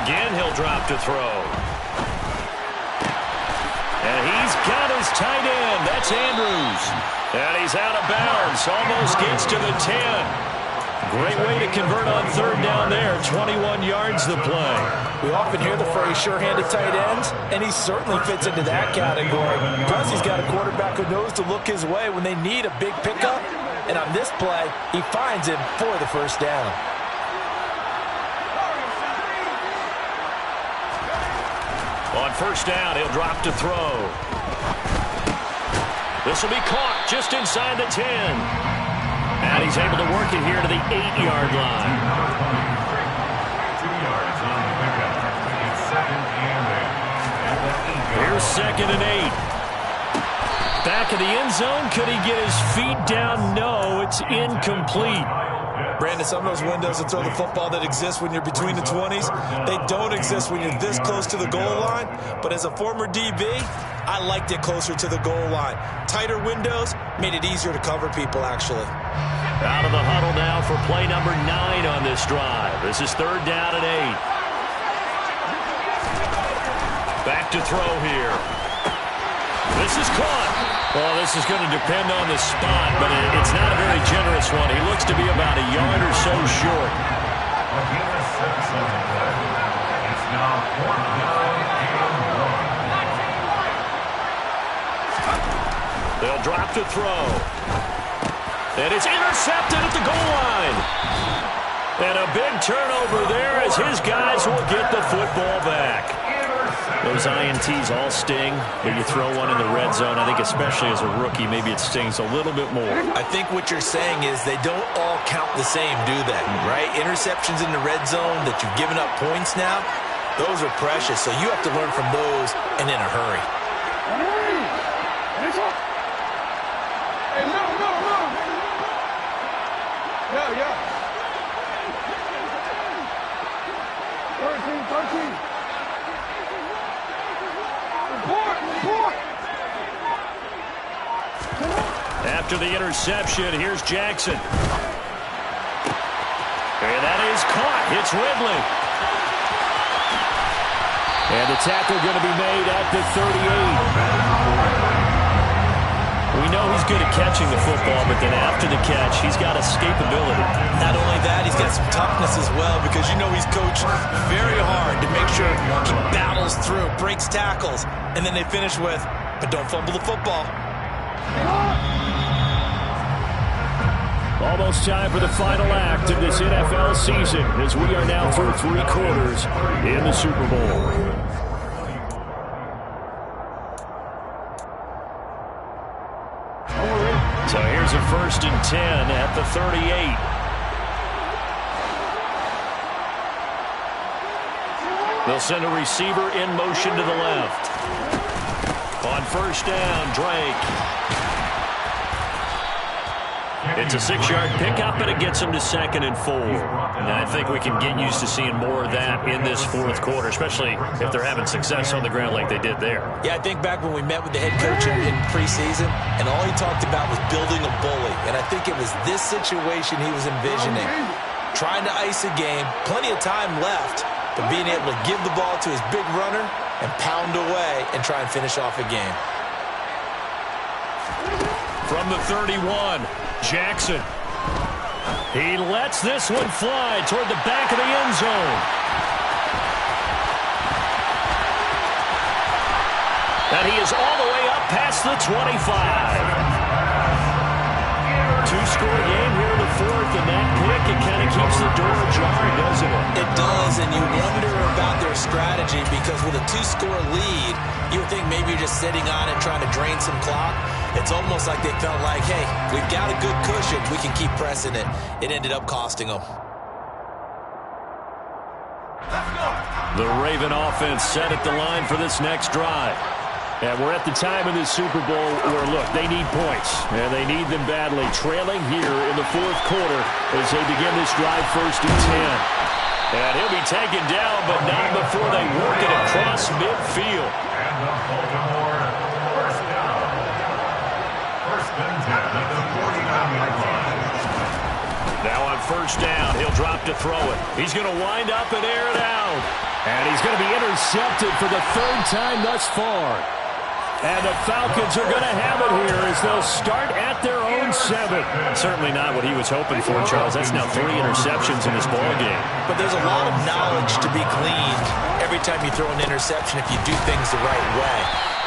Again, he'll drop to throw. And he's got his tight end. That's Andrews. And he's out of bounds. Almost gets to the 10. Great way to convert on 3rd down there. 21 yards the play. We often hear the phrase sure-handed tight ends, and he certainly fits into that category. Plus, he's got a quarterback who knows to look his way when they need a big pickup. And on this play, he finds him for the first down. On 1st down, he'll drop to throw. This will be caught just inside the 10. And he's able to work it here to the 8-yard line. 2 yards on the pickup. It's 2nd and 8. Here's 2nd and 8. Back in the end zone. Could he get his feet down? No, it's incomplete. Brandon, some of those windows to throw the football that exist when you're between the 20s, they don't exist when you're this close to the goal line. But as a former DB, I liked it closer to the goal line. Tighter windows made it easier to cover people, actually. Out of the huddle now for play number 9 on this drive. This is 3rd down and 8. Back to throw here. This is caught. Well, this is going to depend on the spot, but it's not a very generous one. He looks to be about a yard or so short. It's now 4th down and 1. They'll drop to throw. And it's intercepted at the goal line. And a big turnover there as his guys will get the football back. Those INTs all sting, but you throw one in the red zone. I think especially as a rookie, maybe it stings a little bit more. I think what you're saying is they don't all count the same, do they? Right? Interceptions in the red zone that you've given up points now, Those are precious, so you have to learn from those and in a hurry. After the interception, here's Jackson. And that is caught. It's Ridley. And the tackle going to be made at the 38. We know he's good at catching the football, but then after the catch, he's got escapability. Not only that, he's got some toughness as well, because you know he's coached very hard to make sure he battles through, breaks tackles, and then they finish with, but don't fumble the football. Almost time for the final act of this NFL season as we are now through 3 quarters in the Super Bowl. So here's a 1st and 10 at the 38. They'll send a receiver in motion to the left. On 1st down, Drake. It's a 6-yard pickup, and it gets them to 2nd and 4. And I think we can get used to seeing more of that in this 4th quarter, especially if they're having success on the ground like they did there. Yeah, I think back when we met with the head coach in preseason, and all he talked about was building a bully. And I think it was this situation he was envisioning. Trying to ice a game, plenty of time left, but being able to give the ball to his big runner and pound away and try and finish off a game. From the 31, Jackson. He lets this one fly toward the back of the end zone. And he is all the way up past the 25. 2-score game here in the 4th, and that pick, it kind of keeps the door ajar, doesn't it? It does, and you wonder about their strategy, because with a 2-score lead, you would think maybe you're just sitting on it trying to drain some clock. It's almost like they felt like, hey, we've got a good cushion. We can keep pressing it. It ended up costing them. The Raven offense set at the line for this next drive. And we're at the time in this Super Bowl where, look, they need points, and they need them badly. Trailing here in the 4th quarter as they begin this drive 1st and 10. And he'll be taken down, but not before they work it across midfield. And the Baltimore 1st down. 1st and 10 at the 49-yard line. Now on 1st down, he'll drop to throw it. He's going to wind up and air it out. And he's going to be intercepted for the 3rd time thus far. And the Falcons are going to have it here as they'll start at their own 7. Certainly not what he was hoping for, Charles. That's now 3 interceptions in this ballgame. But there's a lot of knowledge to be gleaned every time you throw an interception if you do things the right way.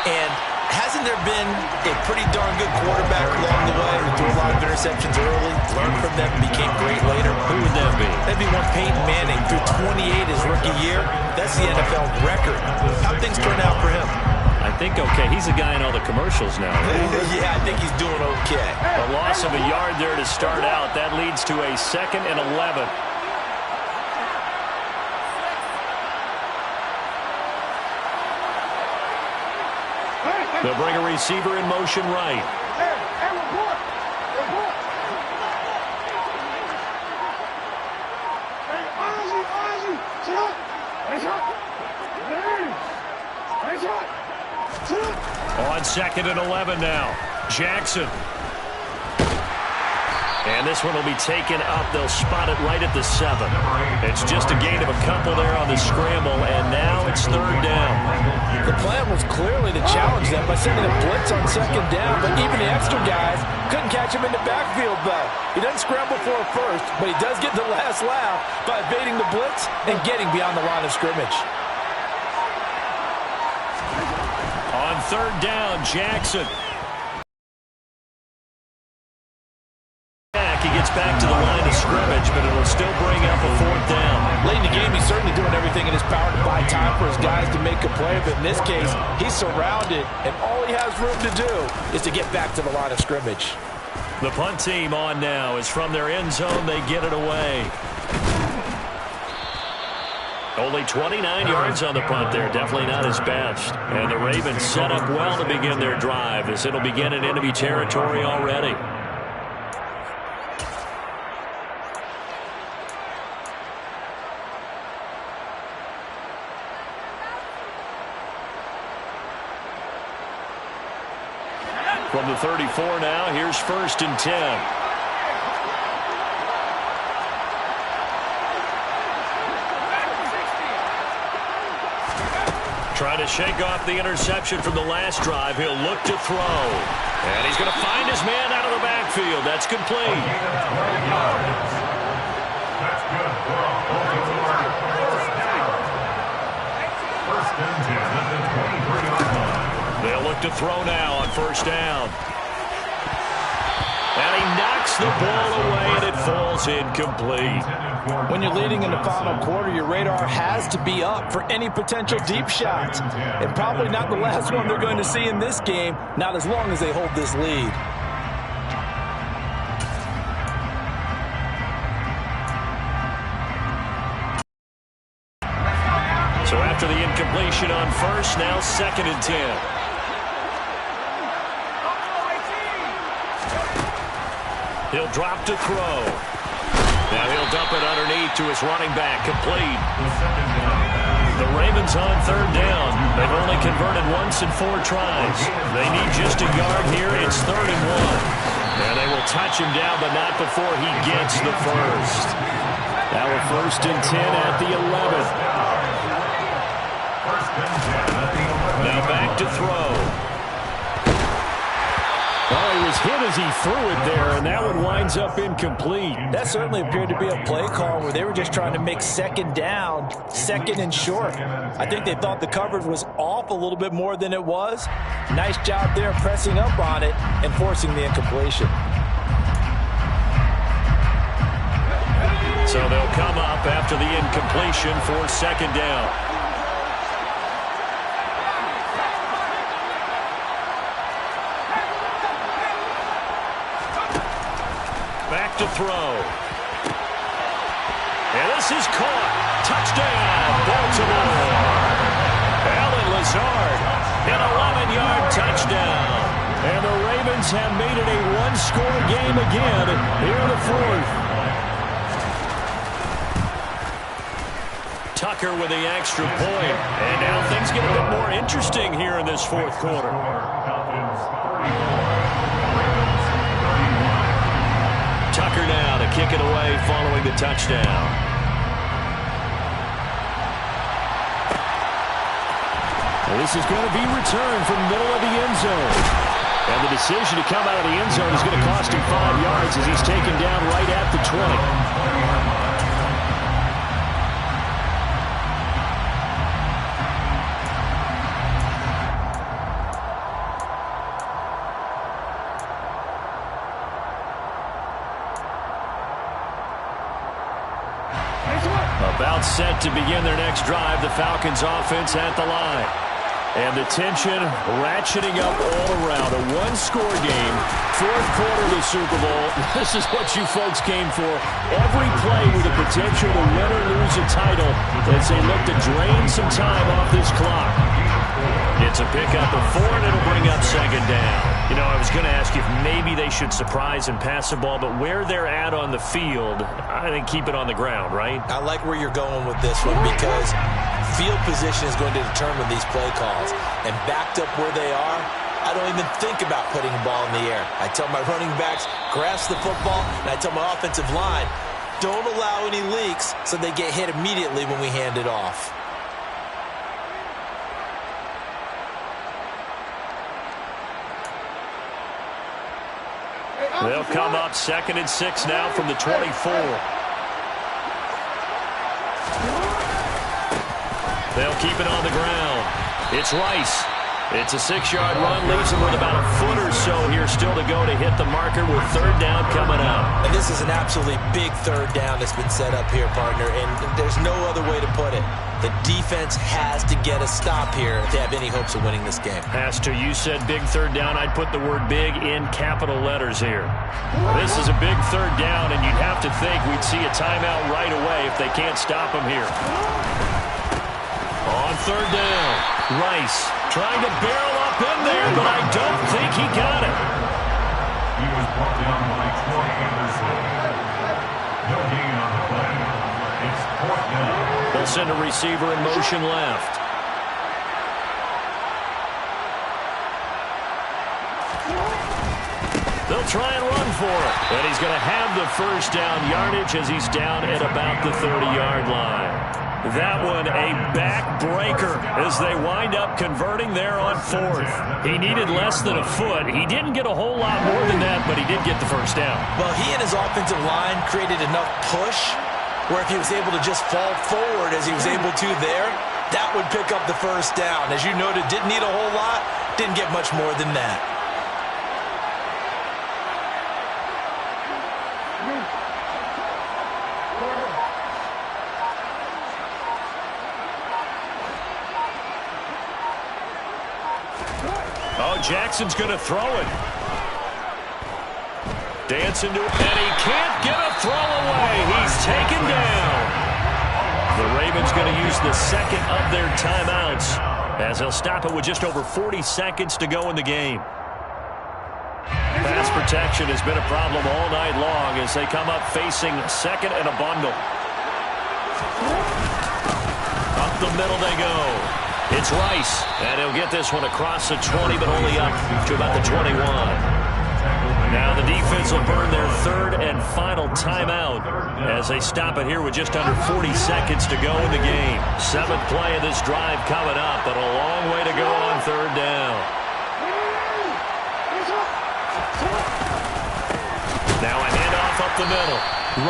And hasn't there been a pretty darn good quarterback along the way who threw a lot of interceptions early, learned from them, became great later? Who would that be? That'd be one Peyton Manning, threw 28 his rookie year. That's the NFL record. How'd things turn out for him? I think okay. He's a guy in all the commercials now. Yeah, I think he's doing okay. A loss of a yard there to start out. That leads to a 2nd and 11. They'll bring a receiver in motion right. On 2nd and 11 now. Jackson. And this one will be taken up. They'll spot it right at the 7. It's just a gain of a couple there on the scramble, and now it's 3rd down. The plan was clearly to challenge them by sending a blitz on 2nd down, but even the extra guys couldn't catch him in the backfield, though. He doesn't scramble for a first, but he does get the last laugh by evading the blitz and getting beyond the line of scrimmage. On 3rd down, Jackson. He gets back to the line of scrimmage, but it'll still bring up a 4th down. Late in the game, he's certainly doing everything in his power to buy time for his guys to make a play, but in this case, he's surrounded, and all he has room to do is to get back to the line of scrimmage. The punt team on now is from their end zone. They get it away. Only 29 yards on the punt there. Definitely not his best. And the Ravens set up well to begin their drive, as it'll begin in enemy territory already. From the 34 now, here's 1st and 10. Trying to shake off the interception from the last drive. He'll look to throw. And he's going to find his man out of the backfield. That's complete. That's good for a first and 10 at the 23-yard line. They'll look to throw now on 1st down. And he knocks the ball away, and it falls incomplete. When you're leading in the final quarter, your radar has to be up for any potential deep shots. And probably not the last one they're going to see in this game, not as long as they hold this lead. So after the incompletion on 1st, now 2nd and 10. He'll drop to throw. Now he'll dump it underneath to his running back, complete. The Ravens on 3rd down. They've only converted once in 4 tries. They need just a yard here. It's 3rd and 1. And they will touch him down, but not before he gets the first. Now a 1st and 10 at the 11th. Now back to throw. Well, he was hit as he threw it there, and that one winds up incomplete. That certainly appeared to be a play call where they were just trying to make 2nd down, 2nd and short. I think they thought the coverage was off a little bit more than it was. Nice job there pressing up on it and forcing the incompletion. So they'll come up after the incompletion for 2nd down. Back to throw. And this is caught. Touchdown, Baltimore. Allen Lazard, an 11-yard touchdown. And the Ravens have made it a one-score game again here in the 4th. Tucker with the extra point. And now things get a bit more interesting here in this 4th quarter. Tucker now to kick it away following the touchdown. Well, this is going to be returned from the middle of the end zone. And the decision to come out of the end zone is going to cost him 5 yards as he's taken down right at the 20. About set to begin their next drive, the Falcons offense at the line. And the tension ratcheting up all around. A one-score game, 4th quarter of the Super Bowl. This is what you folks came for. Every play with the potential to win or lose a title as they look to drain some time off this clock. It's a pickup of 4, and it'll bring up 2nd down. You know, I was going to ask you if maybe they should surprise and pass the ball, but where they're at on the field, I think keep it on the ground, right? I like where you're going with this one because field position is going to determine these play calls. And backed up where they are, I don't even think about putting the ball in the air. I tell my running backs, grasp the football, and I tell my offensive line, don't allow any leaks so they get hit immediately when we hand it off. They'll come up 2nd and 6 now from the 24. They'll keep it on the ground. It's Rice. It's a 6-yard run, leaves him with about a foot or so here still to go to hit the marker with 3rd down coming up. And this is an absolutely big 3rd down that's been set up here, partner, and there's no other way to put it. The defense has to get a stop here if they have any hopes of winning this game. Has to. You said big 3rd down. I'd put the word big in capital letters here. This is a big 3rd down, and you'd have to think we'd see a timeout right away if they can't stop him here. third down. Rice trying to barrel up in there, but I don't think he got it. He was brought down by 20 in this one. No gain on the play. It's 4th down. They'll send a receiver in motion left. They'll try and run for it. And he's going to have the first down yardage as he's down at about the 30-yard line. That one a backbreaker as they wind up converting there on 4th. He needed less than a foot. He didn't get a whole lot more than that, but he did get the first down. Well, he and his offensive line created enough push where if he was able to just fall forward as he was able to there, that would pick up the first down. As you noted, didn't need a whole lot, didn't get much more than that. Jackson's going to throw it. Dancing to it, and he can't get a throw away. He's taken down. The Ravens going to use the second of their timeouts as they'll stop it with just over 40 seconds to go in the game. Pass protection has been a problem all night long as they come up facing second and a bundle. Up the middle they go. It's Rice, and he'll get this one across the 20, but only up to about the 21. Now the defense will burn their third and final timeout as they stop it here with just under 40 seconds to go in the game. 7th play of this drive coming up, but a long way to go on third down. Now a handoff up the middle.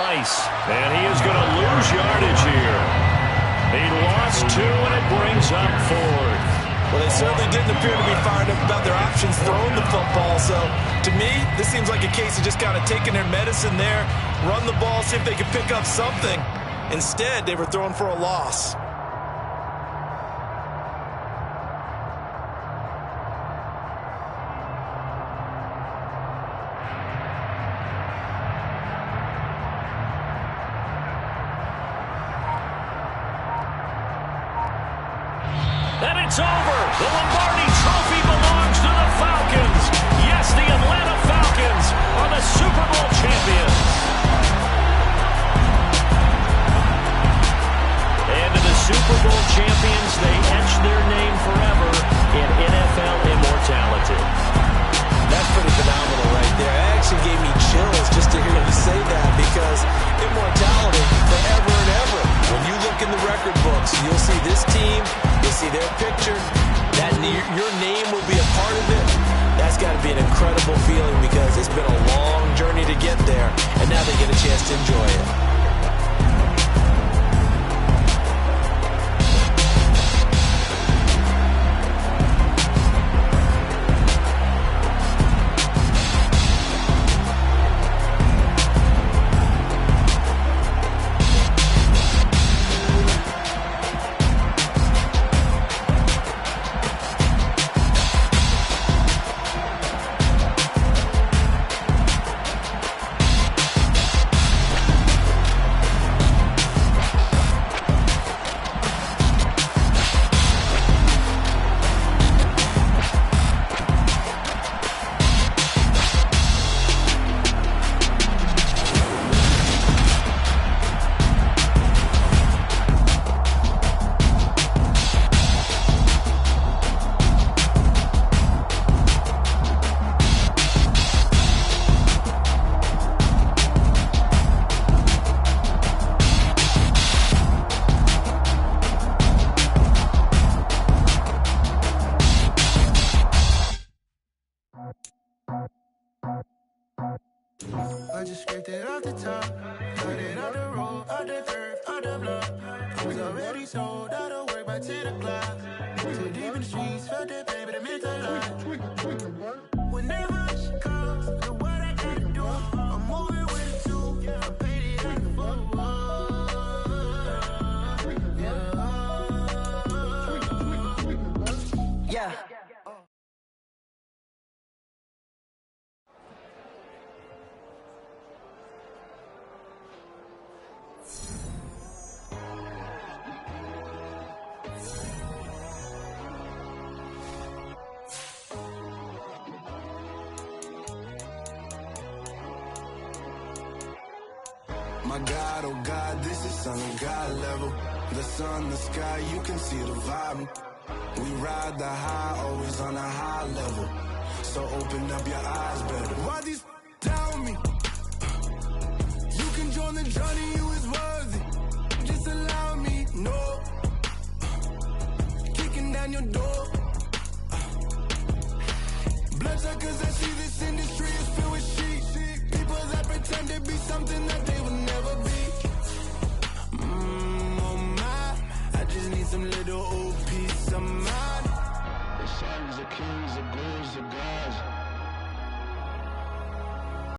Rice, and he is going to lose yardage here. He lost 2, and it brings up 4th. Well, they certainly didn't appear to be fired up about their options throwing the football. So, to me, this seems like a case of just kind of taking their medicine there, run the ball, see if they can pick up something. Instead, they were throwing for a loss. And it's over. The Lombardi Trophy belongs to the Falcons. Yes, the Atlanta Falcons are the Super Bowl champions. And to the Super Bowl champions, they etch their name forever in NFL immortality. That's pretty phenomenal right there. It actually gave me chills just to hear you say that because immortality forever and ever. When you look in the record books, you'll see this team, you'll see their picture, that your name will be a part of it. That's got to be an incredible feeling because it's been a long journey to get there, and now they get a chance to enjoy it. I just scraped it off the top, cut it off the road, off the turf, off the block. I was already sold out of work by 10 o'clock. Too deep in the streets, felt that pain, but it meant a lot. Whenever she calls, know what I gotta do. I'm moving with it too. I'm painted like a fool. Yeah. My God, oh God, this is on a God level. The sun, the sky, you can see the vibe. We ride the high, always on a high level. So open up your eyes better. Why these tell me? You can join the journey, you is worthy. Just allow me, no. Kicking down your door. Bloodsuckers that see this industry is filled with shit. People that pretend to be something that they will never be. Oh my, I just need some little old peace of mind. The sons, the kings, the bulls, the gods.